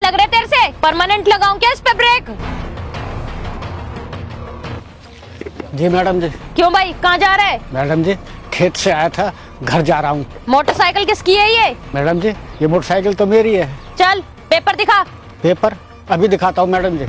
लग रहे तेरे से? परमानेंट लगाऊं क्या इस पे ब्रेक? जी मैडम जी। क्यों भाई, कहाँ जा रहा है? मैडम जी खेत से आया था, घर जा रहा हूँ। मोटरसाइकिल किसकी है ये? मैडम जी ये मोटरसाइकिल तो मेरी है। चल पेपर दिखा। पेपर अभी दिखाता हूँ मैडम जी।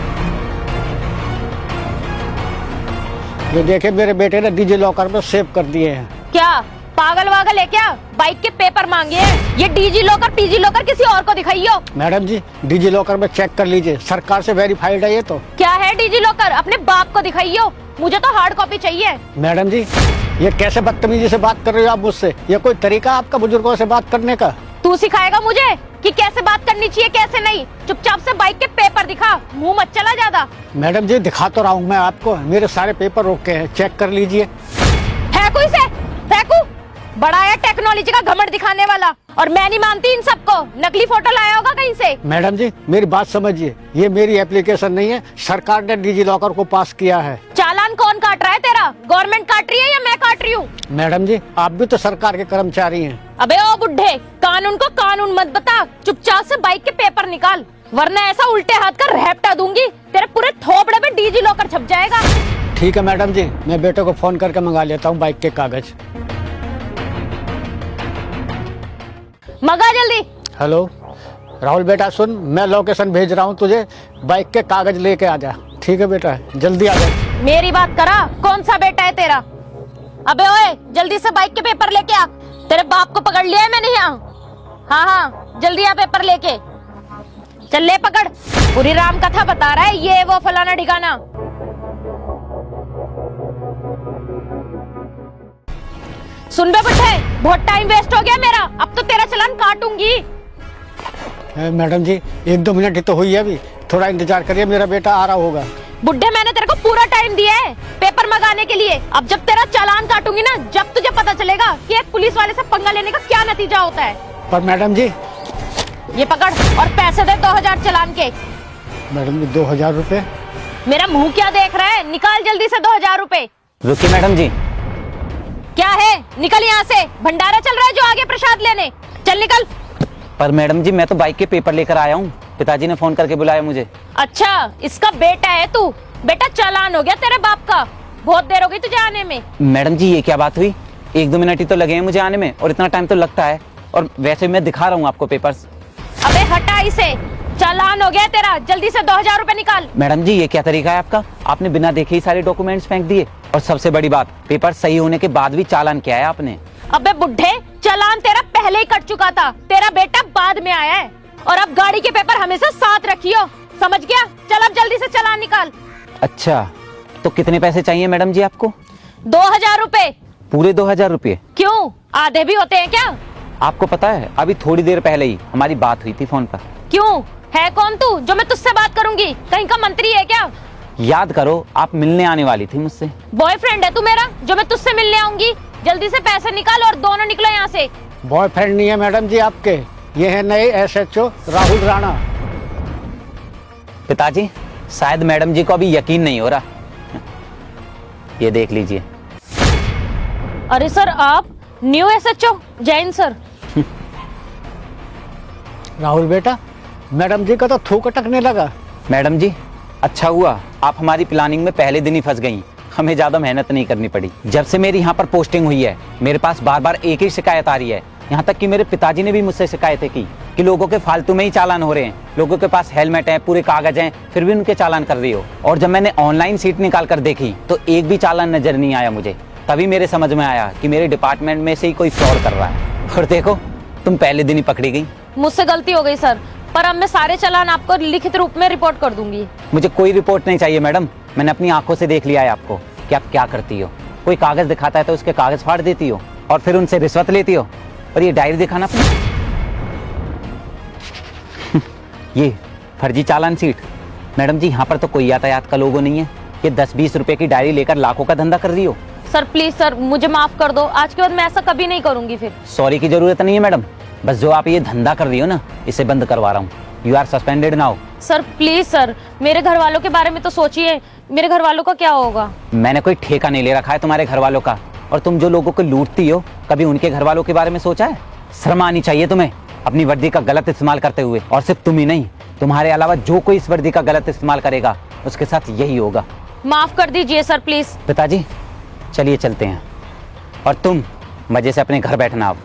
ये देखे मेरे बेटे ने डिजी लॉकर में सेव कर दिए हैं। क्या पागल वागल है क्या? बाइक के पेपर मांगे हैं। ये डीजी लॉकर पीजी लॉकर किसी और को दिखाइयो। मैडम जी डिजी लॉकर में चेक कर लीजिए, सरकार से वेरीफाइड है ये तो। क्या है डीजी लॉकर? अपने बाप को दिखाइयो, मुझे तो हार्ड कॉपी चाहिए। मैडम जी ये कैसे बदतमीजी से बात कर रहे हो आप मुझसे? ये कोई तरीका आपका बुजुर्गों से बात करने का? तू सिखाएगा मुझे कि कैसे बात करनी चाहिए कैसे नहीं? चुपचाप से बाइक के पेपर दिखा, मुंह मत चला ज्यादा। मैडम जी दिखा तो रहा हूँ मैं आपको, मेरे सारे पेपर रोके हैं, चेक कर लीजिए। फेंकू इसे, फेंकू। बड़ा है टेक्नोलॉजी का घमंड दिखाने वाला, और मैं नहीं मानती इन सबको। नकली फोटो लाया होगा कहीं से। मैडम जी मेरी बात समझिए, ये मेरी एप्लीकेशन नहीं है, सरकार ने डिजी लॉकर को पास किया है। चालान कौन काट रहा है तेरा? गवर्नमेंट काट रही है या मैं काट रही हूँ? मैडम जी आप भी तो सरकार के कर्मचारी हैं। अबे ओ बुड्ढे, कानून को कानून मत बता, चुपचाप से बाइक के पेपर निकाल, वरना ऐसा उल्टे हाथ का रैपटा दूंगी, तेरे पूरे थोपड़े पे डीजी लॉकर छप जाएगा। ठीक है मैडम जी, मैं बेटे को फोन करके मंगा लेता हूँ बाइक के कागज। मंगा जल्दी। हेलो राहुल बेटा सुन, मैं लोकेशन भेज रहा हूँ तुझे, बाइक के कागज लेके आ जा। ठीक है बेटा जल्दी आ जा। मेरी बात करा, कौन सा बेटा है तेरा? अबे ओए जल्दी से बाइक के पेपर लेके आ, तेरे बाप को पकड़ लिया है मैंने यहाँ। हाँ हाँ जल्दी आ पेपर लेके। चल ले पकड़, पूरी राम कथा बता रहा है, ये वो फलाना ठिकाना। सुन बे बुड्ढे, बहुत टाइम वेस्ट हो गया मेरा, अब तो तेरा चालान काटूंगी। मैडम जी 1-2 मिनट ही तो हुई है, अभी थोड़ा इंतजार करिए, मेरा बेटा आ रहा होगा। बुड्ढे मैंने तेरे को पूरा टाइम दिया है पेपर मंगाने के लिए, अब जब तेरा चालान काटूंगी ना, जब तुझे पता चलेगा कि एक पुलिस वाले से पंगा लेने का क्या नतीजा होता है। पर मैडम जी ये पकड़ और पैसे दे 2000 चालान के। मैडम जी 2000 रुपए? मेरा मुंह क्या देख रहा है, निकाल जल्दी से 2000 रुपए। रुकिए मैडम जी। क्या है, निकल यहाँ से, भंडारा चल रहा है जो आगे प्रसाद लेने, चल निकल। पर मैडम जी मैं तो बाइक के पेपर लेकर आया हूँ, पिताजी ने फोन करके बुलाया मुझे। अच्छा इसका बेटा है तू? बेटा चालान हो गया तेरे बाप का, बहुत देर हो गई तुझे आने में। मैडम जी ये क्या बात हुई, 1-2 मिनट ही तो लगे हैं मुझे आने में, और इतना टाइम तो लगता है, और वैसे मैं दिखा रहा हूँ आपको पेपर्स। अबे हटा इसे, चालान हो गया तेरा, जल्दी से 2000 रुपए निकाल। मैडम जी ये क्या तरीका है आपका, आपने बिना देखे ही सारे डॉक्यूमेंट्स फेंक दिए, और सबसे बड़ी बात पेपर सही होने के बाद भी चालान किया है आपने। अबे बुड्ढे, चालान तेरा पहले ही कट चुका था, तेरा बेटा बाद में आया है, और अब गाड़ी के पेपर हमेशा साथ रखियो, समझ गया? चल अब जल्दी से चालान निकाल। अच्छा तो कितने पैसे चाहिए मैडम जी आपको? 2000 रुपए। पूरे 2000 रुपये? क्यों, आधे भी होते हैं क्या? आपको पता है अभी थोड़ी देर पहले ही हमारी बात हुई थी फोन पर। क्यों, है कौन तू जो मैं तुझसे बात करूंगी? कहीं का मंत्री है क्या? याद करो आप मिलने आने वाली थी मुझसे। बॉयफ्रेंड है तू मेरा जो मैं तुझसे मिलने आऊंगी? जल्दी से पैसे निकाल और दोनों निकलो यहाँ से। बॉयफ्रेंड नहीं है मैडम जी आपके, ये है नए SHO राहुल राणा। पिताजी शायद मैडम जी को अभी यकीन नहीं हो रहा, ये देख लीजिए। अरे सर आप new SHO? Jain sir. Rahul बेटा मैडम जी का तो थूक अटकने लगा। मैडम जी अच्छा हुआ आप हमारी प्लानिंग में पहले दिन ही फंस गई, हमें ज्यादा मेहनत नहीं करनी पड़ी। जब से मेरी यहाँ पर पोस्टिंग हुई है मेरे पास बार बार एक ही शिकायत आ रही है, यहाँ तक कि मेरे पिताजी ने भी मुझसे शिकायतें की कि लोगों के फालतू में ही चालान हो रहे हैं, लोगों के पास हेलमेट है, पूरे कागज हैं, फिर भी उनके चालान कर रही हो। और जब मैंने ऑनलाइन सीट निकाल कर देखी तो एक भी चालान नजर नहीं आया मुझे, तभी मेरे समझ में आया कि मेरे डिपार्टमेंट में से ही कोई फ्रॉड कर रहा है। और देखो तुम पहले दिन ही पकड़ी गई। मुझसे गलती हो गई सर, पर अब मैं सारे चालान आपको लिखित रूप में रिपोर्ट कर दूंगी। मुझे कोई रिपोर्ट नहीं चाहिए मैडम, मैंने अपनी आंखों से देख लिया है आपको कि आप क्या करती हो। कोई कागज दिखाता है तो उसके कागज फाड़ देती हो और फिर उनसे रिश्वत लेती हो, और ये डायरी दिखाना अपनी ये फर्जी चालान सीट। मैडम जी यहाँ पर तो कोई यातायात का लोगो नहीं है, ये 10-20 रुपए की डायरी लेकर लाखों का धंधा कर रही हो। सर प्लीज सर मुझे माफ कर दो, आज के बाद मैं ऐसा कभी नहीं करूंगी फिर। सॉरी की जरूरत नहीं है मैडम, बस जो आप ये धंधा कर रही हो ना इसे बंद करवा रहा हूँ। You are suspended now. Sir please sir, मेरे घर वालों के बारे में तो सोचिए, मेरे घर वालों का क्या होगा? मैंने कोई ठेका नहीं ले रखा है तुम्हारे घर वालों का, और तुम जो लोगों को लूटती हो कभी उनके घर वालों के बारे में सोचा है? शर्म आनी चाहिए तुम्हें। अपनी वर्दी का गलत इस्तेमाल करते हुए। और सिर्फ तुम ही नहीं, तुम्हारे अलावा जो कोई इस वर्दी का गलत इस्तेमाल करेगा उसके साथ यही होगा। माफ कर दीजिए सर प्लीज। पिताजी चलिए चलते हैं, और तुम मजे से अपने घर बैठना अब।